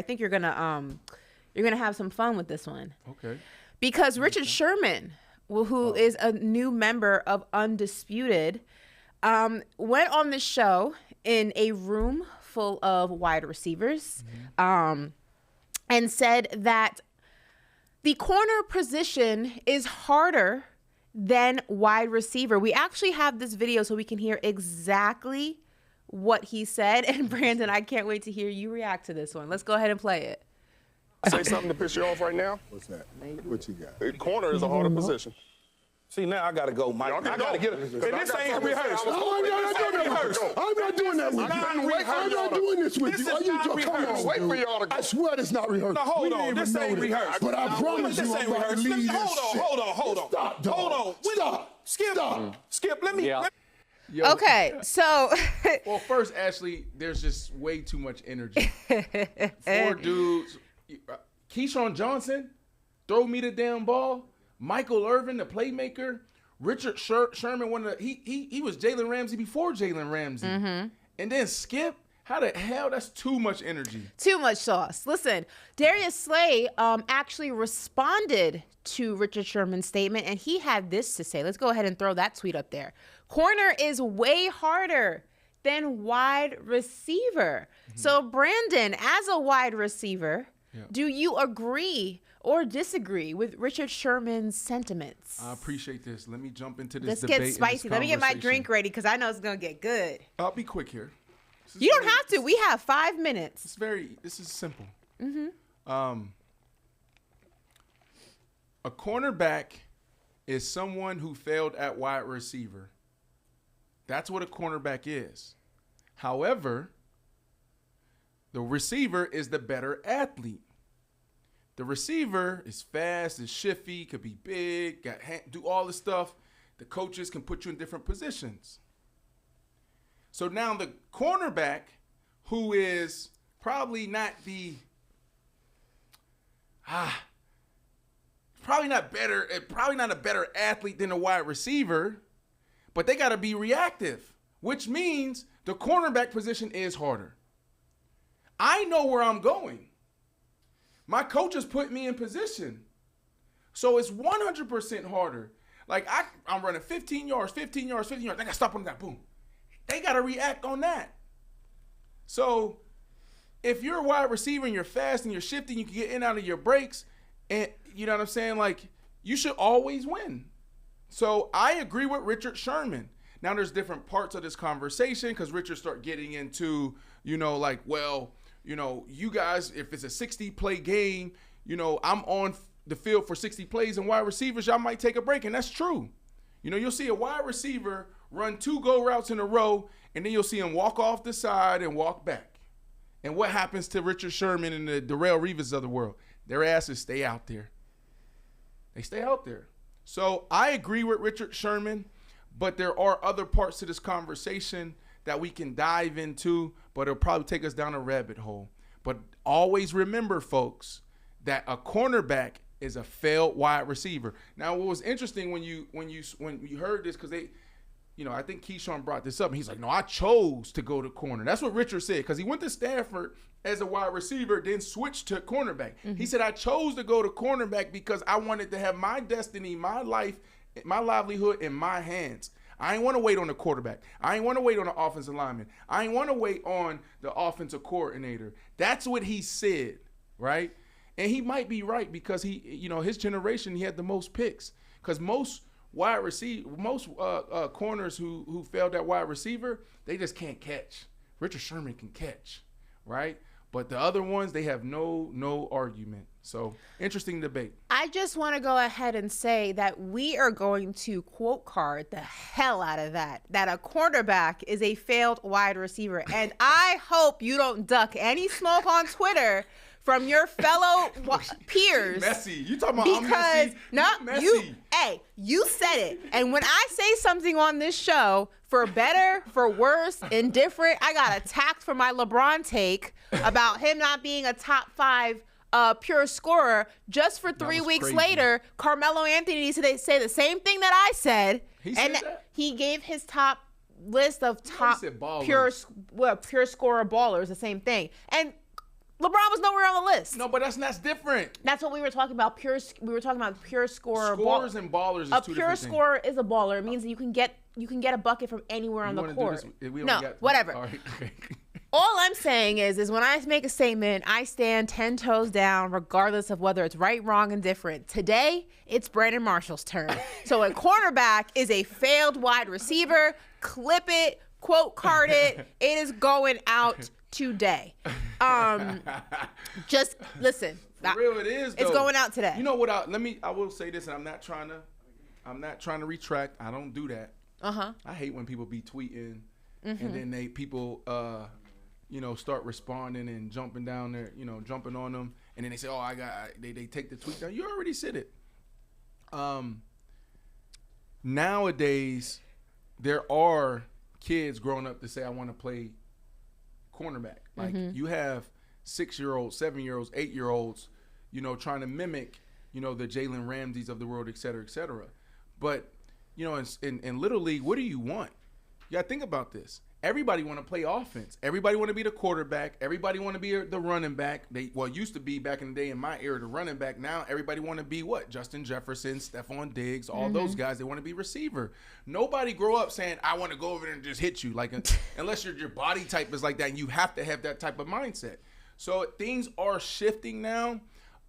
think you're gonna have some fun with this one. Okay. Because Richard Sherman, who is a new member of Undisputed, went on the show in a room full of wide receivers, and said that the corner position is harder than wide receiver. We actually have this video so we can hear exactly what he said. And Brandon, I can't wait to hear you react to this one. Let's go ahead and play it. Say something to piss you off right now? What's that? What you got? The corner is a harder position. See, now I gotta go, Mike. I gotta get it. And this ain't rehearsed. I'm not doing that with you. I'm not doing this with you. This is not rehearsed. Wait for y'all to go. I swear it's not rehearsed. Now, hold on. This ain't rehearsed. But I promise you I'm about to leave this shit. Hold on. Stop, dog. Hold on. Stop. Skip, let me. Yo, Okay, so well, first, Ashley, there's just way too much energy. 4 dudes. Keyshawn Johnson, throw me the damn ball. Michael Irvin, the playmaker. Richard Sherman, he was Jalen Ramsey before Jalen Ramsey. And then Skip. How the hell? That's too much energy. Too much sauce. Listen, Darius Slay actually responded to Richard Sherman's statement, and he had this to say. Let's go ahead and throw that tweet up there. Corner is way harder than wide receiver. So, Brandon, as a wide receiver, do you agree or disagree with Richard Sherman's sentiments? I appreciate this. Let me jump into this Let's debate. get spicy. Let me get my drink ready because I know it's going to get good. I'll be quick here. You don't have to. We have 5 minutes. This is simple. A cornerback is someone who failed at wide receiver. That's what a cornerback is. However, the receiver is the better athlete. The receiver is fast, is shifty, could be big, do all this stuff. The coaches can put you in different positions. So now the cornerback, who is probably not probably not a better athlete than a wide receiver, but they got to be reactive, which means the cornerback position is harder. I know where I'm going. My coaches put me in position. So it's 100% harder. Like I'm running 15 yards. I got to stop on that. Boom. They got to react on that. So if you're a wide receiver and you're fast and you're shifting, you can get in and out of your breaks. And you know what I'm saying? Like, you should always win. So I agree with Richard Sherman. Now there's different parts of this conversation because Richard start getting into, like, well, you guys, if it's a 60-play game, I'm on the field for 60 plays and wide receivers, y'all might take a break. And that's true. You'll see a wide receiver run 2 go routes in a row, and then you'll see him walk off the side and walk back. And what happens to Richard Sherman and the Darrelle Reeves of the world? Their asses stay out there. They stay out there. So I agree with Richard Sherman, but there are other parts to this conversation that we can dive into, but it'll probably take us down a rabbit hole. But always remember, folks, that a cornerback is a failed wide receiver. Now, what was interesting when you heard this, because they, I think Keyshawn brought this up, and he's like, no, I chose to go to corner. That's what Richard said, because he went to Stanford as a wide receiver, then switched to cornerback. He said, I chose to go to cornerback because I wanted to have my destiny, my life, my livelihood in my hands. I ain't want to wait on the quarterback. I ain't want to wait on the offensive lineman. I ain't want to wait on the offensive coordinator. That's what he said, right? And he might be right because his generation, he had the most picks. Because most corners who failed at wide receiver, they just can't catch. Richard Sherman can catch, right? But the other ones, they have no argument. So, interesting debate. I just want to go ahead and say that we are going to quote card the hell out of that a cornerback is a failed wide receiver. And I hope you don't duck any smoke on Twitter from your fellow peers. Messy. You talking about because you said it. And when I say something on this show, for better, for worse, indifferent, I got attacked for my LeBron take about him not being a top 5 pure scorer. Just for 3 weeks crazy. later, Carmelo Anthony needs to say the same thing that I said. He gave his top list of top pure scorer ballers, the same thing. And LeBron was nowhere on the list. No, but that's different. That's what we were talking about. We were talking about pure scorer. Scorers and ballers is a two pure different scorer is a baller. It means that you can get a bucket from anywhere on the court. Whatever. All right. All I'm saying is when I make a statement, I stand 10 toes down, regardless of whether it's right, wrong, and different. Today, it's Brandon Marshall's turn. So a cornerback is a failed wide receiver. Clip it, quote card it. It is going out today. Just listen. For real, it is. It's going out today. You know what? I will say this, and I'm not trying to retract. I don't do that. I hate when people be tweeting, and then people start responding and jumping down there, jumping on them, and then they say, "Oh, they take the tweet down." You already said it. Nowadays, there are kids growing up to say, "I want to play cornerback." Like you have 6-year-olds, 7-year-olds, 8-year-olds, trying to mimic, the Jalen Ramseys of the world, et cetera, et cetera. But, in Little League, what do you want? You got to think about this. Everybody want to play offense. Everybody want to be the quarterback. Everybody want to be the running back. It used to be back in the day in my era, the running back. Now everybody want to be what? Justin Jefferson, Stephon Diggs, all those guys. They want to be receiver. Nobody grow up saying, I want to go over there and just hit you. Like, unless your body type is like that, and you have to have that type of mindset. So things are shifting now,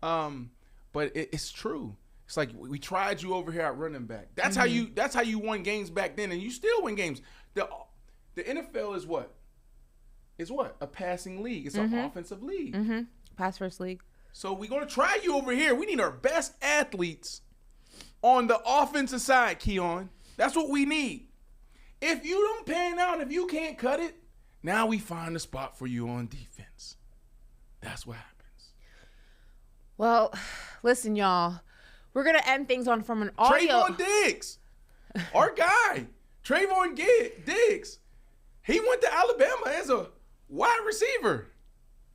but it's true. It's like we tried you over here at running back. That's how you won games back then, and you still win games. The NFL is what? It's what? A passing league. It's an offensive league. Pass first league. So we're going to try you over here. We need our best athletes on the offensive side, Keon. That's what we need. If you don't pan out, if you can't cut it, now we find a spot for you on defense. That's what happens. Well, listen, y'all. We're going to end things from an audio. Trayvon Diggs. Our guy. Trayvon Diggs. He went to Alabama as a wide receiver.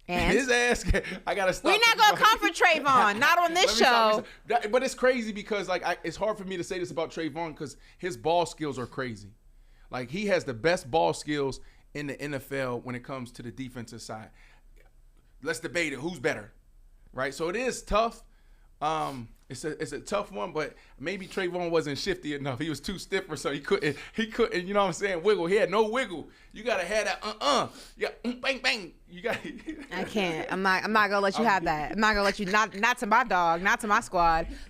And his ass, I got to stop. We're not going to come for Trayvon. Not on this show. But it's crazy because it's hard for me to say this about Trayvon because his ball skills are crazy. Like, he has the best ball skills in the NFL when it comes to the defensive side. Let's debate it. Who's better? Right? So it is tough. It's a tough one, but maybe Trayvon wasn't shifty enough. He was too stiff, so he couldn't, you know what I'm saying, wiggle. He had no wiggle. You gotta have that You got bang bang. You got I can't. I'm not gonna let you have that. I'm not gonna let you not to my dog, not to my squad.